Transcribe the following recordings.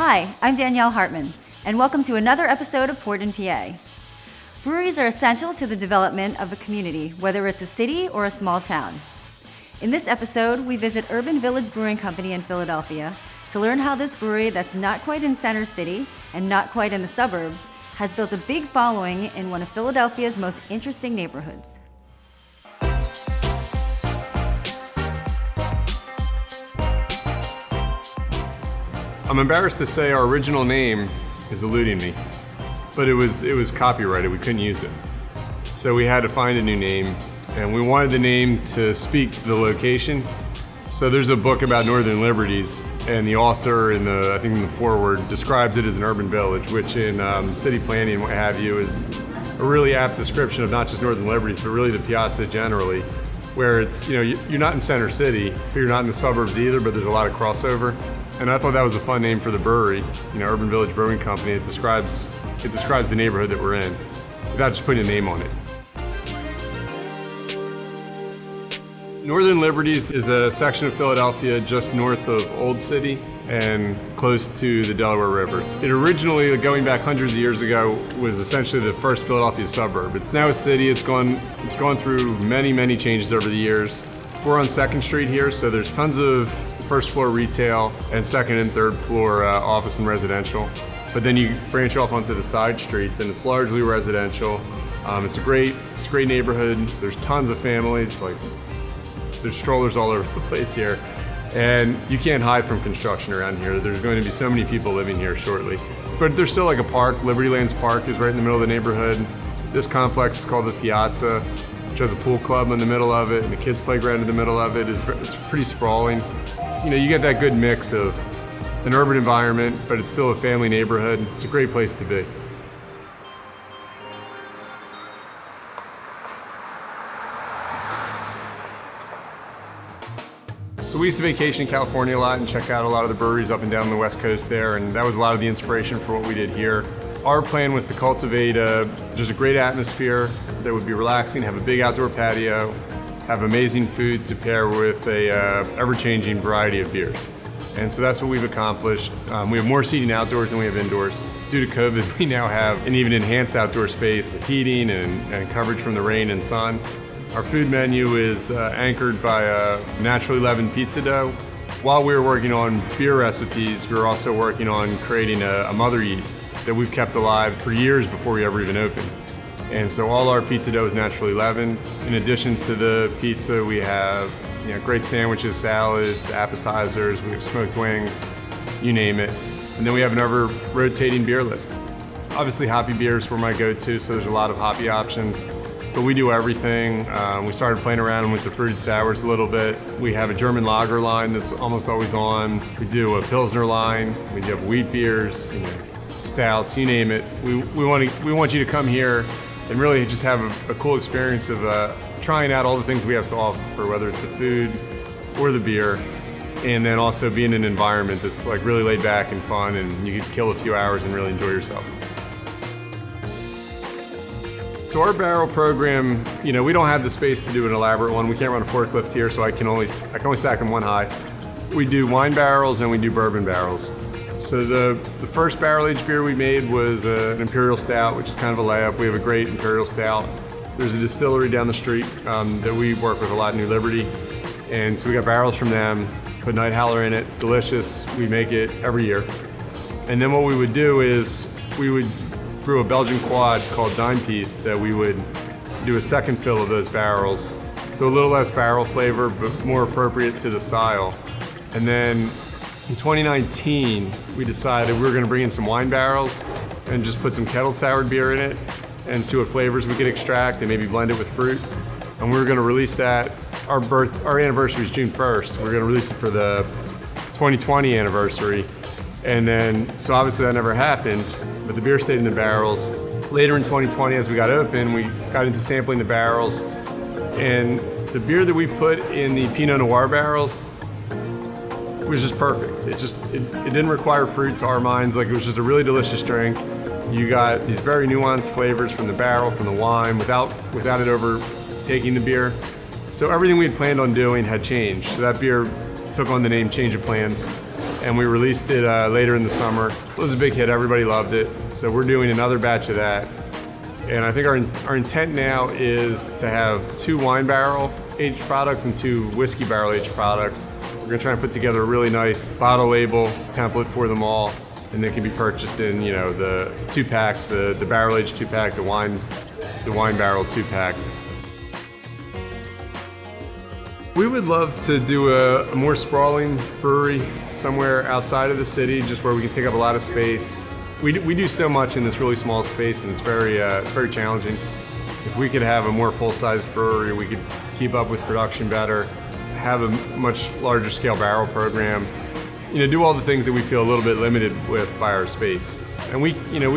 Hi, I'm Danielle Hartman, and welcome to another episode of Port in PA. Breweries are essential to the development of a community, whether it's a city or a small town. In this episode, we visit Urban Village Brewing Company in Philadelphia to learn how this brewery that's not quite in Center City and not quite in the suburbs has built a big following in one of Philadelphia's most interesting neighborhoods. I'm embarrassed to say our original name is eluding me, but it was copyrighted. We couldn't use it. So we had to find a new name, and we wanted the name to speak to the location. So there's a book about Northern Liberties, and the author in the foreword describes it as an urban village, which in city planning and what have you is a really apt description of not just Northern Liberties, but really the Piazza generally, where it's, you're not in Center City, but you're not in the suburbs either, but there's a lot of crossover. And I thought that was a fun name for the brewery, Urban Village Brewing Company. It describes the neighborhood that we're in, without just putting a name on it. Northern Liberties is a section of Philadelphia just north of Old City and close to the Delaware River. It originally, going back hundreds of years ago, was essentially the first Philadelphia suburb. It's now a city. It's gone through many, many changes over the years. We're on 2nd Street here, so there's tons of first floor retail and second and third floor office and residential. But then you branch off onto the side streets and it's largely residential. It's a great neighborhood. There's tons of families, there's strollers all over the place here. And you can't hide from construction around here. There's going to be so many people living here shortly. But there's still like a park. Liberty Lands Park is right in the middle of the neighborhood. This complex is called the Piazza, which has a pool club in the middle of it and a kids playground in the middle of it. It's pretty sprawling. You get that good mix of an urban environment, but it's still a family neighborhood. It's a great place to be. So we used to vacation in California a lot and check out a lot of the breweries up and down the West Coast there, and that was a lot of the inspiration for what we did here. Our plan was to cultivate just a great atmosphere that would be relaxing, have a big outdoor patio, have amazing food to pair with a ever-changing variety of beers. And so that's what we've accomplished. We have more seating outdoors than we have indoors. Due to COVID, we now have an even enhanced outdoor space with heating and coverage from the rain and sun. Our food menu is anchored by a naturally leavened pizza dough. While we were working on beer recipes, we were also working on creating a mother yeast that we've kept alive for years before we ever even opened. And so all our pizza dough is naturally leavened. In addition to the pizza, we have great sandwiches, salads, appetizers, we have smoked wings, you name it. And then we have an ever-rotating beer list. Obviously, hoppy beers were my go-to, so there's a lot of hoppy options. But we do everything. We started playing around with the fruited sours a little bit. We have a German lager line that's almost always on. We do a Pilsner line. We do have wheat beers, stouts, you name it. We want you to come here and really just have a cool experience of trying out all the things we have to offer, whether it's the food or the beer, and then also be in an environment that's really laid back and fun, and you can kill a few hours and really enjoy yourself. So our barrel program, we don't have the space to do an elaborate one. We can't run a forklift here, so I can only stack them one high. We do wine barrels and we do bourbon barrels. So the first barrel-aged beer we made was an Imperial Stout, which is kind of a layup. We have a great Imperial Stout. There's a distillery down the street that we work with a lot, New Liberty. And so we got barrels from them, put Night Howler in it. It's delicious. We make it every year. And then what we would do is we would brew a Belgian quad called Dime Piece that we would do a second fill of those barrels. So a little less barrel flavor, but more appropriate to the style. And then in 2019, we decided we were going to bring in some wine barrels and just put some kettle soured beer in it and see what flavors we could extract and maybe blend it with fruit. And we were going to release that. Our anniversary is June 1st. We're going to release it for the 2020 anniversary. And then, so obviously that never happened, but the beer stayed in the barrels. Later in 2020, as we got open, we got into sampling the barrels. And the beer that we put in the Pinot Noir barrels was just perfect. It didn't require fruit to our minds. It was just a really delicious drink. You got these very nuanced flavors from the barrel, from the wine, without it overtaking the beer. So everything we had planned on doing had changed. So that beer took on the name Change of Plans. and we released it later in the summer. It was a big hit, everybody loved it. So we're doing another batch of that. And I think our intent now is to have 2 wine barrel aged products and 2 whiskey barrel aged products. We're gonna try and put together a really nice bottle label template for them all, and they can be purchased in, the 2-packs, the barrel aged 2-pack, the wine barrel 2-packs. We would love to do a more sprawling brewery somewhere outside of the city, just where we can take up a lot of space. We do so much in this really small space, and it's very challenging. If we could have a more full-sized brewery, we could keep up with production better, have a much larger scale barrel program, do all the things that we feel a little bit limited with by our space. And we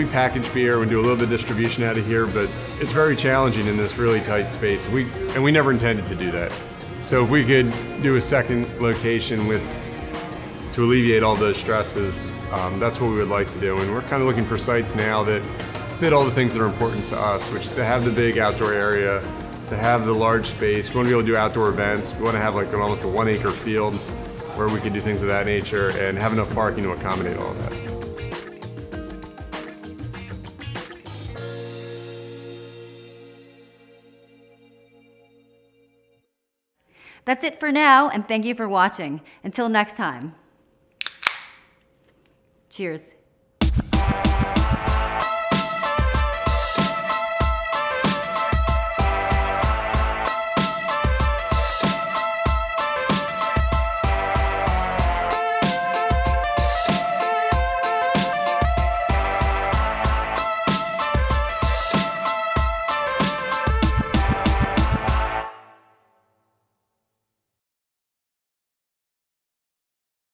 package beer, we do a little bit of distribution out of here, but it's very challenging in this really tight space. And we never intended to do that. So if we could do a second location to alleviate all those stresses, that's what we would like to do. And we're kind of looking for sites now that fit all the things that are important to us, which is to have the big outdoor area, to have the large space. We want to be able to do outdoor events. We want to have almost a 1-acre field where we can do things of that nature and have enough parking to accommodate all of that. That's it for now, and thank you for watching. Until next time. Cheers.